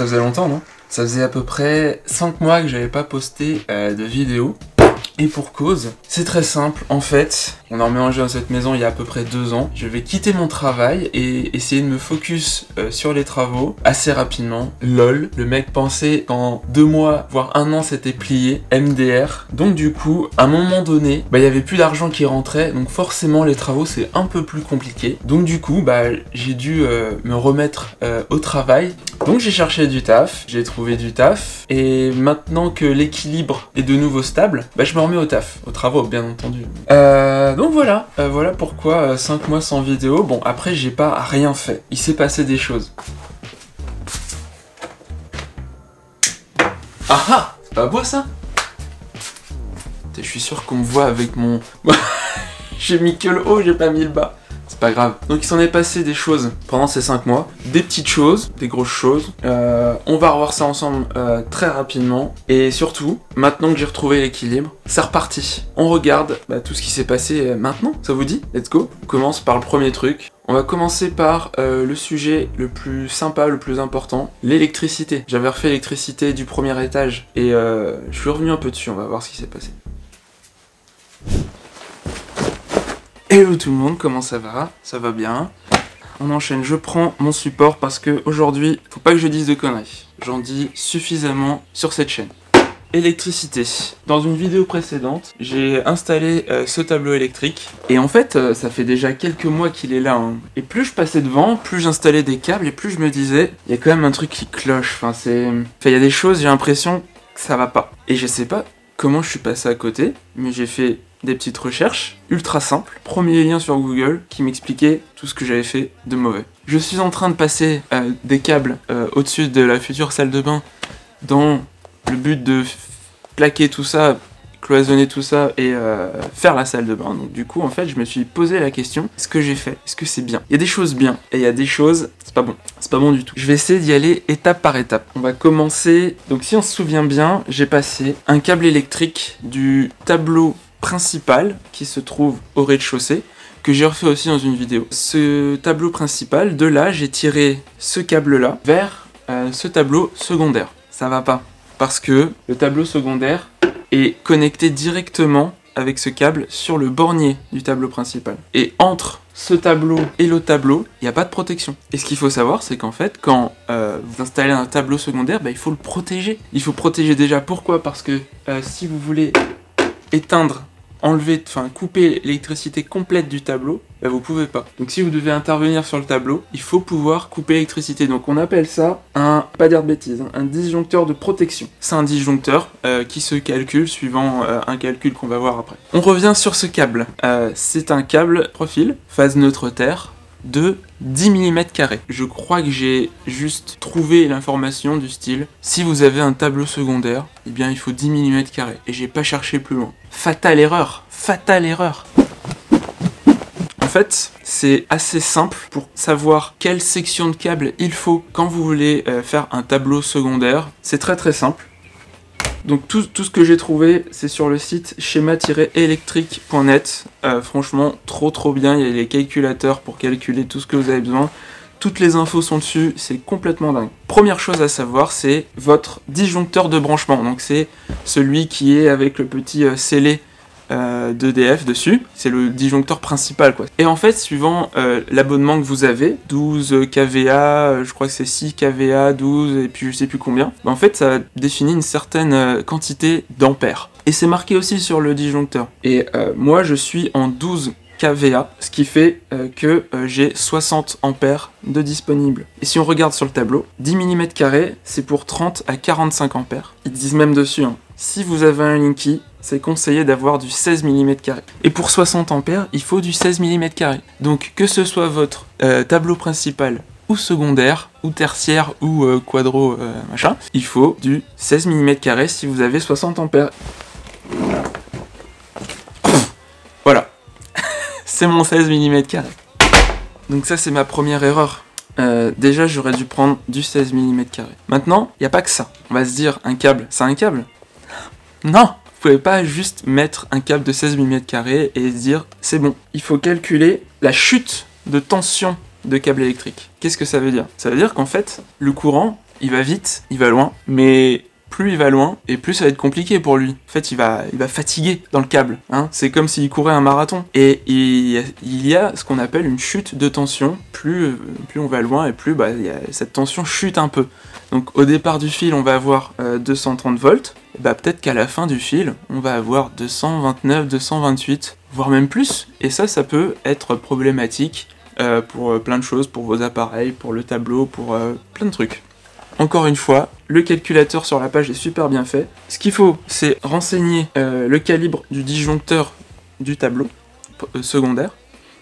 Ça faisait longtemps, non? Ça faisait à peu près 5 mois que j'avais pas posté de vidéo. Et pour cause, c'est très simple, en fait, on a emménagé dans cette maison il y a à peu près 2 ans. Je vais quitter mon travail et essayer de me focus sur les travaux assez rapidement. LOL, le mec pensait qu'en 2 mois, voire 1 an, c'était plié. MDR. Donc du coup, à un moment donné, il y avait plus d'argent qui rentrait, donc forcément les travaux c'est un peu plus compliqué. Donc du coup, j'ai dû me remettre au travail. Donc j'ai cherché du taf, j'ai trouvé du taf, et maintenant que l'équilibre est de nouveau stable, je me remets au taf, aux travaux bien entendu. Donc voilà, voilà pourquoi 5 mois sans vidéo. Bon, après j'ai pas rien fait, il s'est passé des choses. Ah ah, c'est pas beau ça? Je suis sûr qu'on me voit avec mon... J'ai mis que le haut, j'ai pas mis le bas. C'est pas grave. Donc il s'en est passé des choses pendant ces 5 mois. Des petites choses, des grosses choses. On va revoir ça ensemble très rapidement. Et surtout, maintenant que j'ai retrouvé l'équilibre, c'est reparti. On regarde tout ce qui s'est passé maintenant. Ça vous dit? Let's go. On commence par le premier truc. On va commencer par le sujet le plus sympa, le plus important, l'électricité. J'avais refait l'électricité du premier étage et je suis revenu un peu dessus. On va voir ce qui s'est passé. Hello tout le monde, comment ça va? Ça va bien? On enchaîne, je prends mon support parce que aujourd'hui, faut pas que je dise de conneries. J'en dis suffisamment sur cette chaîne. Électricité. Dans une vidéo précédente, j'ai installé ce tableau électrique. Et en fait, ça fait déjà quelques mois qu'il est là. Hein. Et plus je passais devant, plus j'installais des câbles et plus je me disais, il y a quand même un truc qui cloche. Enfin, il y a des choses, j'ai l'impression que ça va pas. Et je sais pas comment je suis passé à côté, mais j'ai fait des petites recherches ultra simples. Premier lien sur Google qui m'expliquait tout ce que j'avais fait de mauvais. Je suis en train de passer des câbles au-dessus de la future salle de bain dans le but de plaquer tout ça, cloisonner tout ça et faire la salle de bain. Donc du coup en fait je me suis posé la question, est-ce que j'ai fait? Est-ce que c'est bien? Il y a des choses bien et il y a des choses c'est pas bon. C'est pas bon du tout. Je vais essayer d'y aller étape par étape. On va commencer, donc si on se souvient bien, j'ai passé un câble électrique du tableau principal qui se trouve au rez-de-chaussée, que j'ai refait aussi dans une vidéo. Ce tableau principal, de là, j'ai tiré ce câble-là vers ce tableau secondaire. Ça va pas, parce que le tableau secondaire est connecté directement avec ce câble sur le bornier du tableau principal. Et entre ce tableau et l'autre tableau, il n'y a pas de protection. Et ce qu'il faut savoir, c'est qu'en fait, quand vous installez un tableau secondaire, il faut le protéger. Il faut protéger déjà, pourquoi? Parce que si vous voulez éteindre, enlever, couper l'électricité complète du tableau, vous pouvez pas. Donc si vous devez intervenir sur le tableau, il faut pouvoir couper l'électricité. Donc on appelle ça pas dire de bêtises, un disjoncteur de protection. C'est un disjoncteur qui se calcule suivant un calcul qu'on va voir après. On revient sur ce câble. C'est un câble profil, phase neutre terre, de 10 mm². Je crois que j'ai juste trouvé l'information du style, si vous avez un tableau secondaire, eh bien il faut 10 mm². Et j'ai pas cherché plus loin. Fatale erreur! Fatale erreur! En fait, c'est assez simple pour savoir quelle section de câble il faut quand vous voulez faire un tableau secondaire. C'est très très simple. Donc tout ce que j'ai trouvé, c'est sur le site schéma-électrique.net. Franchement, trop bien. Il y a les calculateurs pour calculer tout ce que vous avez besoin. Toutes les infos sont dessus, c'est complètement dingue. Première chose à savoir, c'est votre disjoncteur de branchement. Donc c'est celui qui est avec le petit scellé d'EDF dessus, c'est le disjoncteur principal quoi. Et en fait, suivant l'abonnement que vous avez, 12 kVA, je crois que c'est 6 kVA, 12 et puis je sais plus combien, en fait ça définit une certaine quantité d'ampères. Et c'est marqué aussi sur le disjoncteur. Et moi je suis en 12 kVA, ce qui fait que j'ai 60 ampères de disponible. Et si on regarde sur le tableau, 10 mm², c'est pour 30 à 45 ampères. Ils disent même dessus, hein, si vous avez un Linky, c'est conseillé d'avoir du 16 mm². Et pour 60 ampères, il faut du 16 mm². Donc que ce soit votre tableau principal ou secondaire, ou tertiaire, ou quadro, machin, il faut du 16 mm² si vous avez 60 ampères. Voilà. C'est mon 16 mm². Donc ça c'est ma première erreur. Déjà j'aurais dû prendre du 16 mm². Maintenant, il n'y a pas que ça. On va se dire, un câble, c'est un câble? Non! Vous pouvez pas juste mettre un câble de 16 mm² et se dire, c'est bon. Il faut calculer la chute de tension de câble électrique. Qu'est-ce que ça veut dire? Ça veut dire qu'en fait, le courant, il va vite, il va loin, mais plus il va loin, et plus ça va être compliqué pour lui. En fait, il va fatiguer dans le câble, hein. C'est comme s'il courait un marathon. Et il y a ce qu'on appelle une chute de tension. Plus on va loin, et plus cette tension chute un peu. Donc au départ du fil, on va avoir 230 volts. Et peut-être qu'à la fin du fil, on va avoir 229, 228, voire même plus. Et ça peut être problématique pour plein de choses, pour vos appareils, pour le tableau, pour plein de trucs. Encore une fois, le calculateur sur la page est super bien fait. Ce qu'il faut, c'est renseigner le calibre du disjoncteur du tableau secondaire.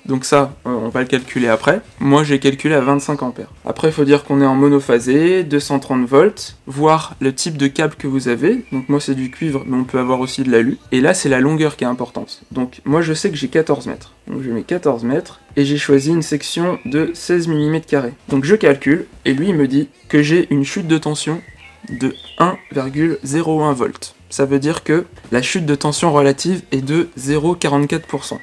Donc ça, on va le calculer après. Moi, j'ai calculé à 25 ampères. Après, il faut dire qu'on est en monophasé, 230 volts, voir le type de câble que vous avez. Donc moi, c'est du cuivre, mais on peut avoir aussi de l'alu. Et là, c'est la longueur qui est importante. Donc moi, je sais que j'ai 14 mètres. Donc je mets 14 mètres, et j'ai choisi une section de 16 mm². Donc je calcule, et lui, il me dit que j'ai une chute de tension de 1,01 volts. Ça veut dire que la chute de tension relative est de 0,44%.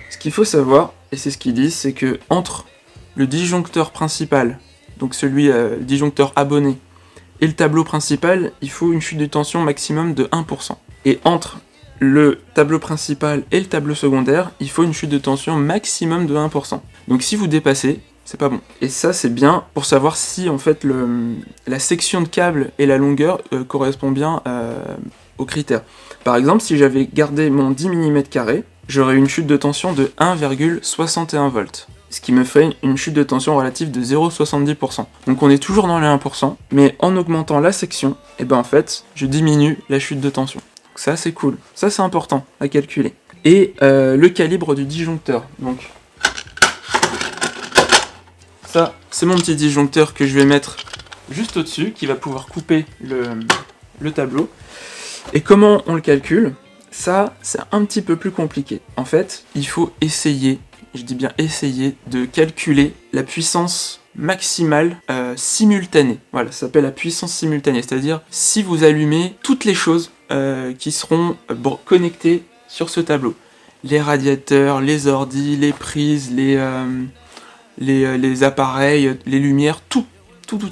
Ce qu'il faut savoir, et c'est ce qu'ils disent, c'est que entre le disjoncteur principal, donc celui disjoncteur abonné, et le tableau principal, il faut une chute de tension maximum de 1%. Et entre le tableau principal et le tableau secondaire, il faut une chute de tension maximum de 1%. Donc si vous dépassez, c'est pas bon. Et ça, c'est bien pour savoir si en fait la section de câble et la longueur correspond bien aux critères. Par exemple, si j'avais gardé mon 10 mm², j'aurais une chute de tension de 1,61 volts, ce qui me ferait une chute de tension relative de 0,70%. Donc on est toujours dans les 1%, mais en augmentant la section, en fait, je diminue la chute de tension. Donc ça, c'est cool. Ça, c'est important à calculer. Et le calibre du disjoncteur. Donc ça, c'est mon petit disjoncteur que je vais mettre juste au-dessus, qui va pouvoir couper le tableau. Et comment on le calcule ? Ça, c'est un petit peu plus compliqué. En fait, il faut essayer, je dis bien essayer, de calculer la puissance maximale simultanée. Voilà, ça s'appelle la puissance simultanée, c'est-à-dire si vous allumez toutes les choses qui seront connectées sur ce tableau. Les radiateurs, les ordis, les prises, les appareils, les lumières, tout.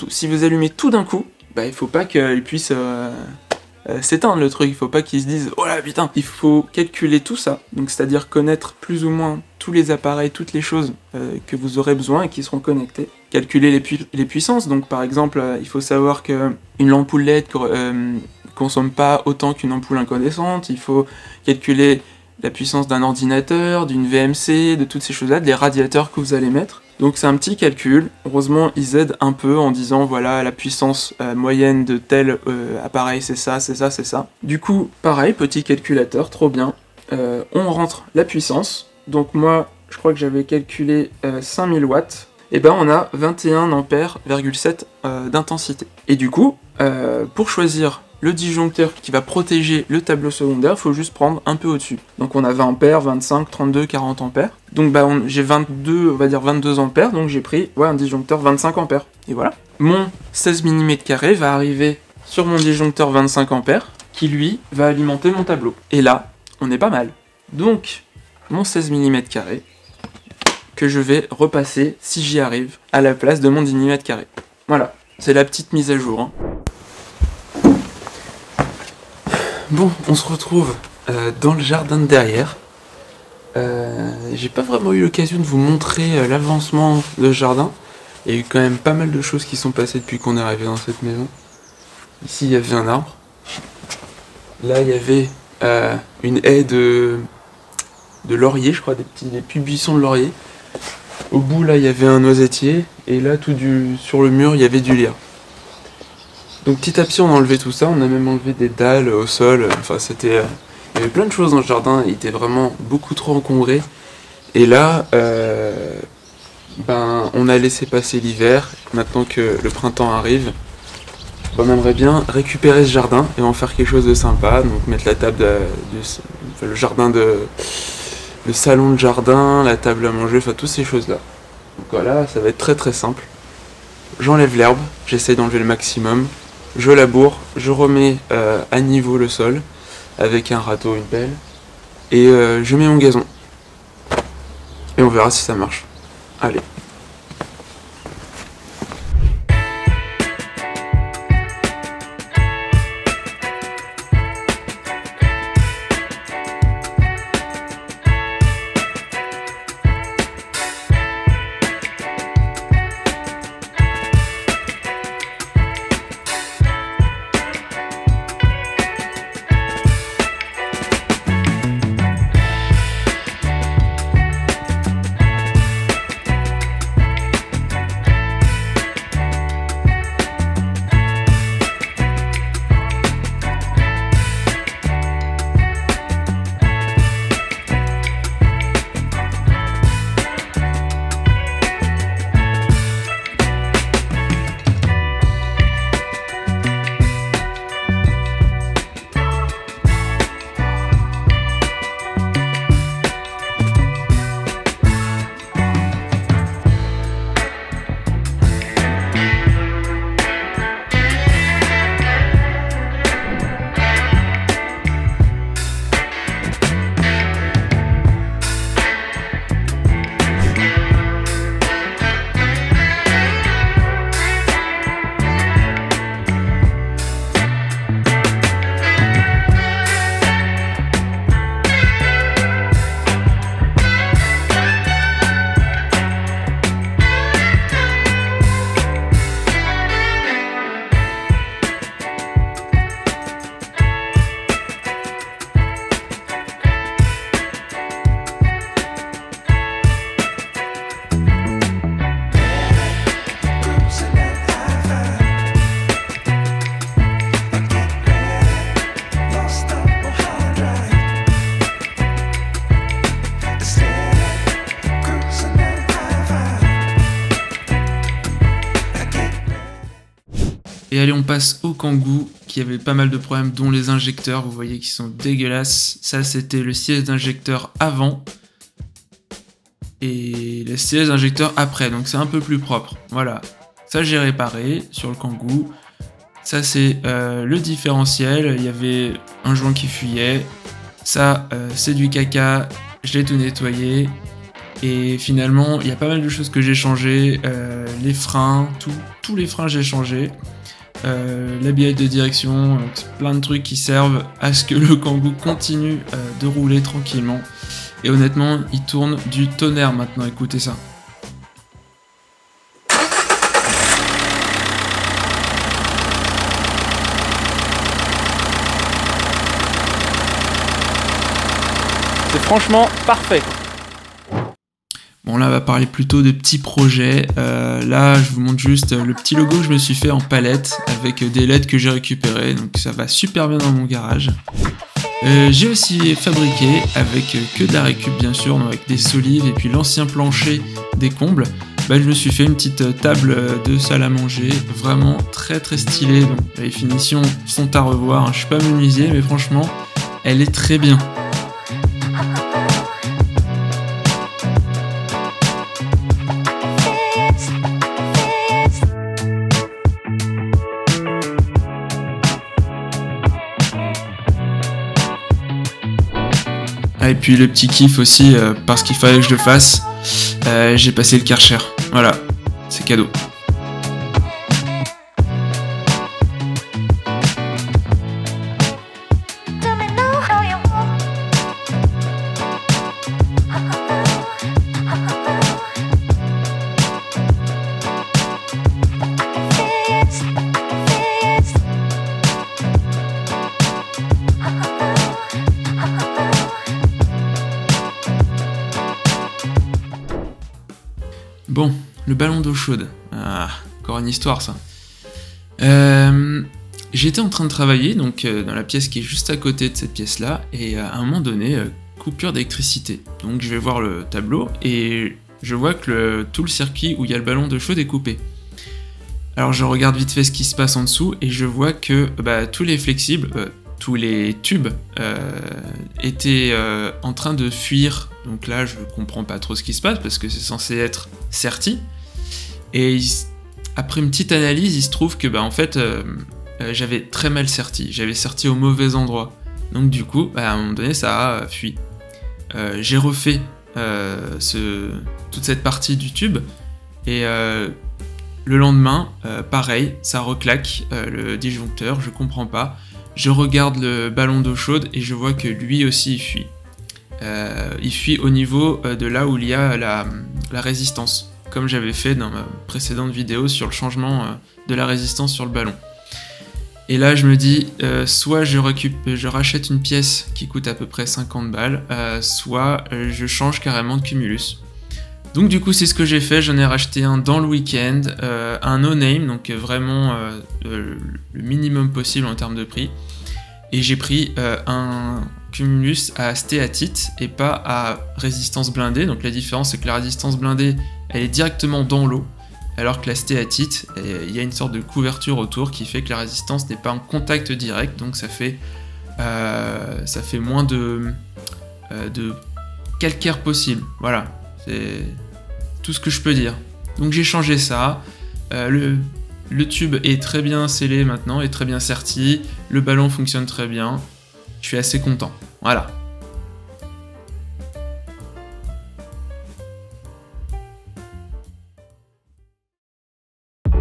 Si vous allumez tout d'un coup, il faut pas qu'il puisse s'éteindre le truc, il faut pas qu'ils se disent oh là putain. Il faut calculer tout ça, donc c'est-à-dire connaître plus ou moins tous les appareils, toutes les choses que vous aurez besoin et qui seront connectées. Calculer les puissances, donc par exemple il faut savoir qu'une ampoule LED consomme pas autant qu'une ampoule incandescente, il faut calculer la puissance d'un ordinateur, d'une VMC, de toutes ces choses-là, des radiateurs que vous allez mettre. Donc c'est un petit calcul, heureusement ils aident un peu en disant voilà la puissance moyenne de tel appareil c'est ça, c'est ça, c'est ça. Du coup pareil, petit calculateur, trop bien, on rentre la puissance, donc moi je crois que j'avais calculé 5000 watts, et on a 21 ampères,7 d'intensité. Et du coup, pour choisir le disjoncteur qui va protéger le tableau secondaire, il faut juste prendre un peu au-dessus. Donc on a 20 ampères, 25, 32, 40 ampères. Donc j'ai 22, on va dire 22 ampères, donc j'ai pris un disjoncteur 25 ampères. Et voilà. Mon 16 mm² va arriver sur mon disjoncteur 25 ampères, qui lui va alimenter mon tableau. Et là, on est pas mal. Donc, mon 16 mm², que je vais repasser, si j'y arrive, à la place de mon 10 mm². Voilà, c'est la petite mise à jour, hein. Bon, on se retrouve dans le jardin de derrière. J'ai pas vraiment eu l'occasion de vous montrer l'avancement de ce jardin. Il y a eu quand même pas mal de choses qui sont passées depuis qu'on est arrivé dans cette maison. Ici, il y avait un arbre. Là, il y avait une haie de laurier, je crois, des petits buissons de laurier. Au bout, là, il y avait un noisetier. Et là, sur le mur, il y avait du lierre. Donc petit à petit on a enlevé tout ça, on a même enlevé des dalles au sol, enfin il y avait plein de choses dans le jardin, il était vraiment beaucoup trop encombré. Et là, on a laissé passer l'hiver, maintenant que le printemps arrive, on aimerait bien récupérer ce jardin et en faire quelque chose de sympa, donc mettre la table, le salon de jardin, la table à manger, enfin toutes ces choses là. Donc voilà, ça va être très très simple. J'enlève l'herbe, j'essaie d'enlever le maximum. Je laboure, je remets à niveau le sol avec un râteau, une pelle, et je mets mon gazon. Et on verra si ça marche. Allez. Et allez, on passe au Kangoo, qui avait pas mal de problèmes, dont les injecteurs, vous voyez qu'ils sont dégueulasses. Ça, c'était le siège d'injecteur avant. Et le siège d'injecteur après, donc c'est un peu plus propre. Voilà, ça j'ai réparé sur le Kangoo. Ça c'est le différentiel, il y avait un joint qui fuyait. Ça c'est du caca, je l'ai tout nettoyé. Et finalement, il y a pas mal de choses que j'ai changé. Les freins, tous les freins j'ai changé. L'habillage de direction, plein de trucs qui servent à ce que le Kangoo continue de rouler tranquillement. Et honnêtement, il tourne du tonnerre maintenant, écoutez ça. C'est franchement parfait. Bon là on va parler plutôt de petits projets. Là je vous montre juste le petit logo que je me suis fait en palette avec des LED que j'ai récupérés, donc ça va super bien dans mon garage. J'ai aussi fabriqué avec que de la récup bien sûr, donc avec des solives et puis l'ancien plancher des combles. Bah, je me suis fait une petite table de salle à manger, vraiment très stylée. Donc les finitions sont à revoir, hein. Je suis pas menuisier mais franchement elle est très bien. Et puis le petit kiff aussi, parce qu'il fallait que je le fasse, j'ai passé le Karcher. Voilà, c'est cadeau. Bon, le ballon d'eau chaude. Ah, encore une histoire ça. J'étais en train de travailler donc dans la pièce qui est juste à côté de cette pièce là, et à un moment donné, coupure d'électricité. Donc je vais voir le tableau et je vois que tout le circuit où il y a le ballon d'eau chaude est coupé. Alors je regarde vite fait ce qui se passe en dessous et je vois que tous les flexibles, tous les tubes étaient en train de fuir. Donc là, je comprends pas trop ce qui se passe parce que c'est censé être serti. Et après une petite analyse, il se trouve que en fait, j'avais très mal serti. J'avais serti au mauvais endroit. Donc du coup, à un moment donné, ça a fui. J'ai refait toute cette partie du tube et le lendemain, pareil, ça reclaque le disjoncteur. Je comprends pas. Je regarde le ballon d'eau chaude et je vois que lui aussi il fuit. Il fuit au niveau de là où il y a la résistance, comme j'avais fait dans ma précédente vidéo sur le changement de la résistance sur le ballon. Et là je me dis, soit je rachète une pièce qui coûte à peu près 50 balles, soit je change carrément de cumulus. Donc du coup c'est ce que j'ai fait, j'en ai racheté un dans le week-end, un no-name, donc vraiment le minimum possible en termes de prix. Et j'ai pris un cumulus à stéatite et pas à résistance blindée. Donc la différence c'est que la résistance blindée elle est directement dans l'eau, alors que la stéatite, il y a une sorte de couverture autour qui fait que la résistance n'est pas en contact direct, donc ça fait moins de calcaire possible. Voilà, c'est tout ce que je peux dire. Donc j'ai changé ça. Le tube est très bien scellé maintenant, est très bien serti. Le ballon fonctionne très bien. Je suis assez content. Voilà.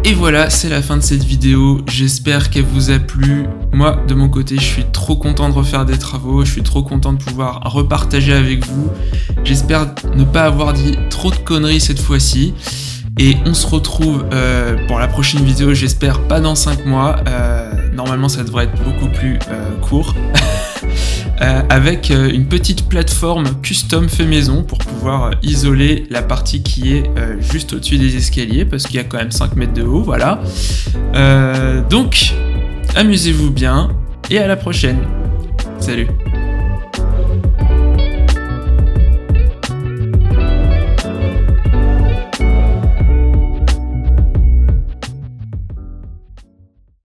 Et voilà, c'est la fin de cette vidéo. J'espère qu'elle vous a plu. Moi, de mon côté, je suis trop content de refaire des travaux. Je suis trop content de pouvoir repartager avec vous. J'espère ne pas avoir dit trop de conneries cette fois-ci. Et on se retrouve pour la prochaine vidéo, j'espère pas dans 5 mois. Normalement, ça devrait être beaucoup plus court. Avec une petite plateforme custom fait maison pour pouvoir isoler la partie qui est juste au-dessus des escaliers, parce qu'il y a quand même 5 mètres de haut, voilà. Donc, amusez-vous bien et à la prochaine. Salut.